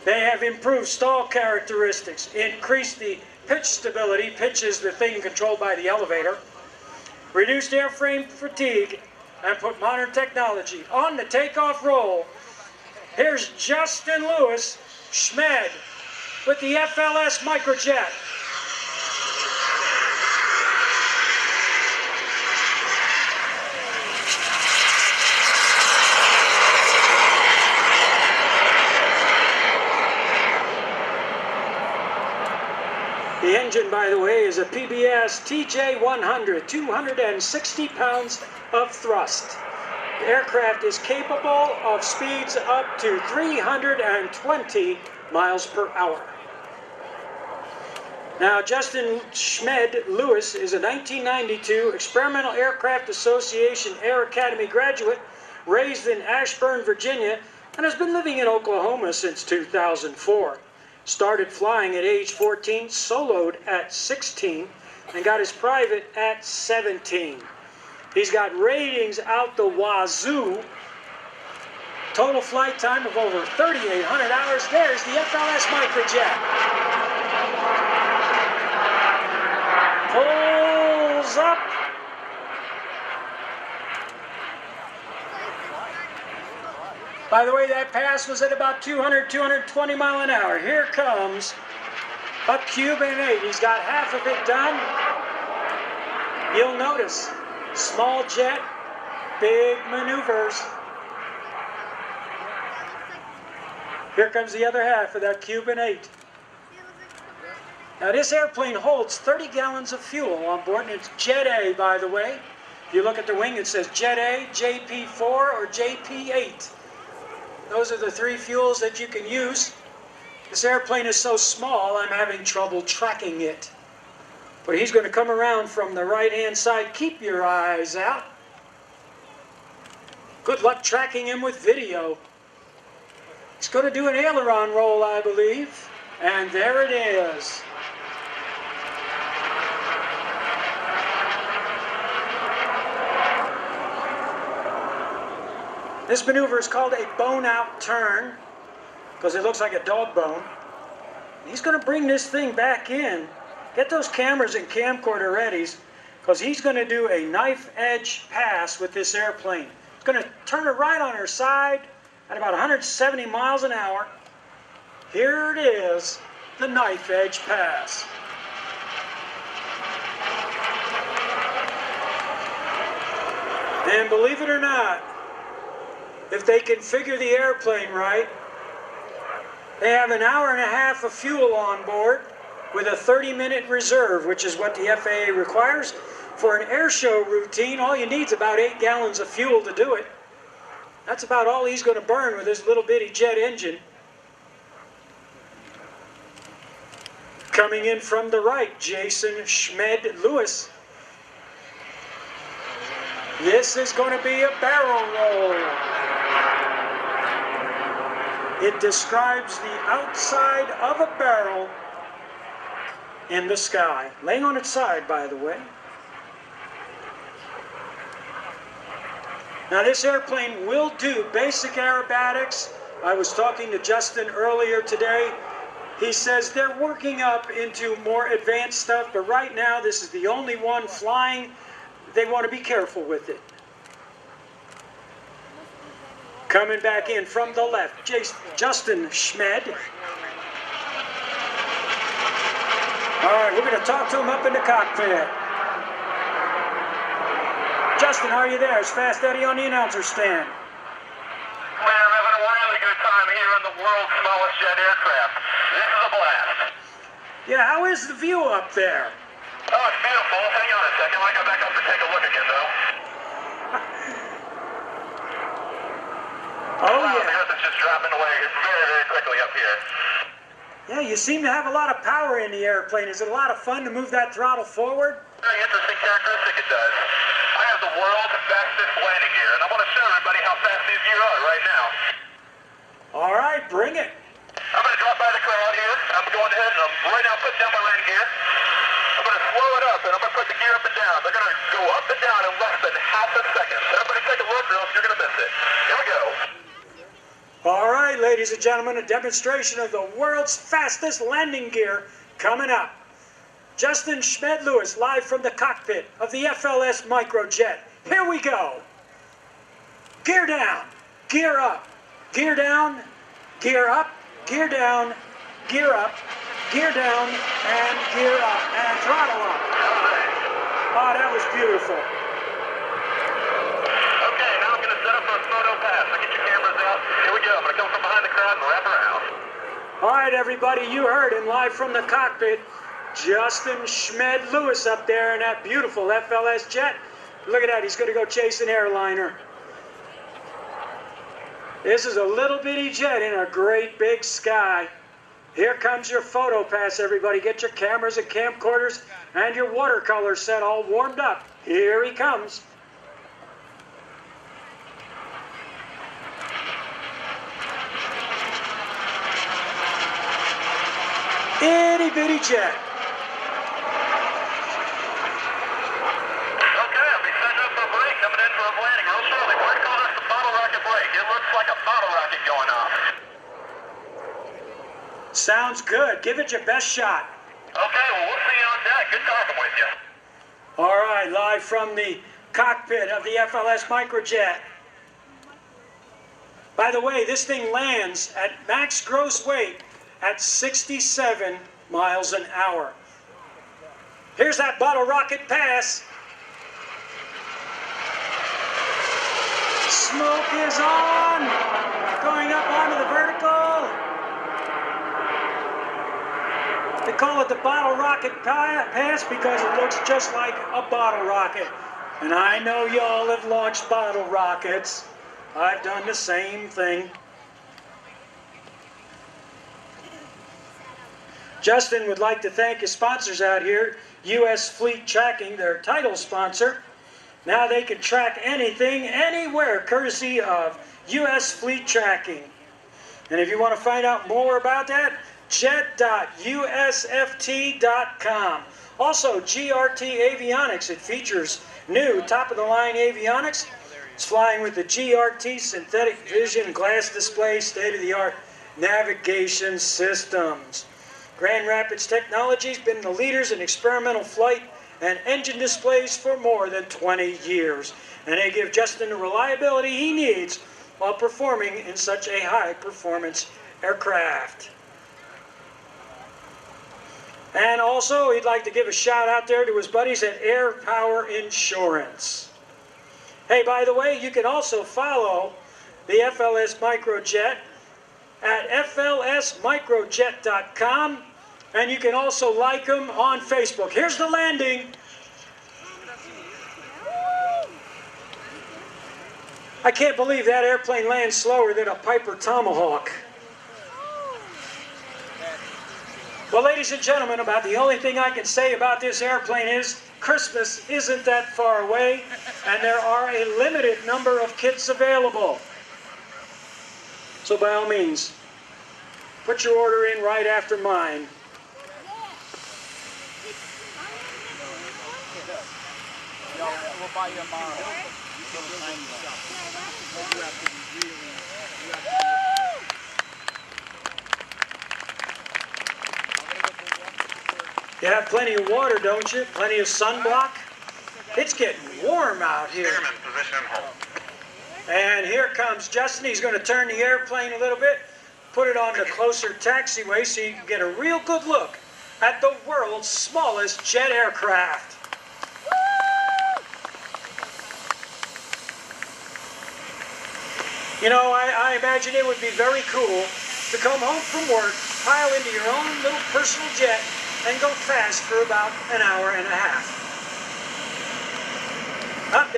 They have improved stall characteristics, increased the pitch stability, pitch is the thing controlled by the elevator, reduced airframe fatigue, and put modern technology on the takeoff roll. Here's Justin Lewis, Shmed, with the FLS Microjet. The engine, by the way, is a PBS TJ100, 260 pounds of thrust. The aircraft is capable of speeds up to 320 miles per hour. Now, Justin Shmed Lewis is a 1992 Experimental Aircraft Association Air Academy graduate, raised in Ashburn, Virginia, and has been living in Oklahoma since 2004. Started flying at age 14, soloed at 16, and got his private at 17. He's got ratings out the wazoo. Total flight time of over 3,800 hours. There's the FLS Microjet. Pulls up. By the way, that pass was at about 200, 220 mile an hour. Here comes a Cuban 8. He's got half of it done. You'll notice, small jet, big maneuvers. Here comes the other half of that Cuban 8. Now this airplane holds 30 gallons of fuel on board, and it's Jet A, by the way. If you look at the wing, it says Jet A, JP4, or JP8. Those are the three fuels that you can use. This airplane is so small, I'm having trouble tracking it. But he's going to come around from the right-hand side. Keep your eyes out. Good luck tracking him with video. He's going to do an aileron roll, I believe. And there it is. This maneuver is called a bone-out turn because it looks like a dog bone. He's going to bring this thing back in. Get those cameras and camcorder ready because he's going to do a knife-edge pass with this airplane. He's going to turn it right on her side at about 170 miles an hour. Here it is, the knife-edge pass. And believe it or not, if they configure the airplane right, they have an hour and a half of fuel on board with a 30-minute reserve, which is what the FAA requires. For an airshow routine, all you need is about 8 gallons of fuel to do it. That's about all he's going to burn with this little bitty jet engine. Coming in from the right, Jason Shmed Lewis. This is going to be a barrel roll. It describes the outside of a barrel in the sky. Laying on its side, by the way. Now this airplane will do basic aerobatics. I was talking to Justin earlier today. He says they're working up into more advanced stuff, but right now this is the only one flying. They want to be careful with it. Coming back in from the left, Justin Shmed. All right, we're going to talk to him up in the cockpit. Justin, are you there? Is Fast Eddie on the announcer stand? We're having a really good time here on the world's smallest jet aircraft. This is a blast. Yeah, how is the view up there? Oh, it's beautiful. Hang on a second. I got back up to take a look again, though. Oh, wow, yeah. The earth is just dropping away very, very quickly up here. Yeah, you seem to have a lot of power in the airplane. Is it a lot of fun to move that throttle forward? Very interesting characteristic it does. I have the world's fastest landing gear, and I want to show everybody how fast these gear are right now. All right, bring it. I'm going to drop by the crowd here. I'm going ahead and I'm right now putting down my landing gear. I'm going to slow it up, and I'm going to put the gear up and down. They're going to go up and down in less than half a second. Everybody take a look, or else you're going to miss it. Here we go. All right, ladies and gentlemen, a demonstration of the world's fastest landing gear coming up. Justin Shmed Lewis, live from the cockpit of the FLS Microjet. Here we go. Gear down, gear up, gear down, gear up, gear down, gear up, gear down, and gear up, and throttle up. Oh, that was beautiful. Okay, now I'm going to set up for a photo pass. So get your cameras out. Here we go. I'm going to come from behind the crowd and wrap around. All right, everybody, you heard him live from the cockpit. Justin Shmed Lewis up there in that beautiful FLS jet. Look at that, he's going to go chase an airliner. This is a little bitty jet in a great big sky. Here comes your photo pass, everybody. Get your cameras and camcorders and your watercolor set all warmed up. Here he comes. Itty bitty jet. Okay, I'll be setting up for a break, coming in for a landing real shortly. We're calling this the bottle rocket break. It looks like a bottle rocket going off. Sounds good. Give it your best shot. Okay, well, we'll see you on deck. Good talking with you. All right, live from the cockpit of the FLS Microjet. By the way, this thing lands at max gross weight at 67 miles an hour. Here's that bottle rocket pass. Smoke is on, going up onto the vertical. They call it the bottle rocket pass because it looks just like a bottle rocket. And I know y'all have launched bottle rockets. I've done the same thing. Justin would like to thank his sponsors out here, U.S. Fleet Tracking, their title sponsor. Now they can track anything, anywhere, courtesy of U.S. Fleet Tracking. And if you want to find out more about that, jet.usft.com. Also, GRT Avionics. It features new top-of-the-line avionics. It's flying with the GRT synthetic vision glass display, state-of-the-art navigation systems. Grand Rapids Technology's been the leaders in experimental flight and engine displays for more than 20 years. And they give Justin the reliability he needs while performing in such a high-performance aircraft. And also, he'd like to give a shout out there to his buddies at Air Power Insurance. Hey, by the way, you can also follow the FLS Microjet at FLSMicrojet.com, and you can also like them on Facebook. Here's the landing. I can't believe that airplane lands slower than a Piper Tomahawk. Well, ladies and gentlemen, about the only thing I can say about this airplane is Christmas isn't that far away, and there are a limited number of kits available. So by all means, put your order in right after mine. We'll buy you a tomorrow. You have plenty of water, don't you? Plenty of sunblock? It's getting warm out here. Position and hold. And here comes Justin. He's going to turn the airplane a little bit, put it on the closer taxiway so you can get a real good look at the world's smallest jet aircraft. You know, I imagine it would be very cool to come home from work, pile into your own little personal jet, and go fast for about an hour and a half.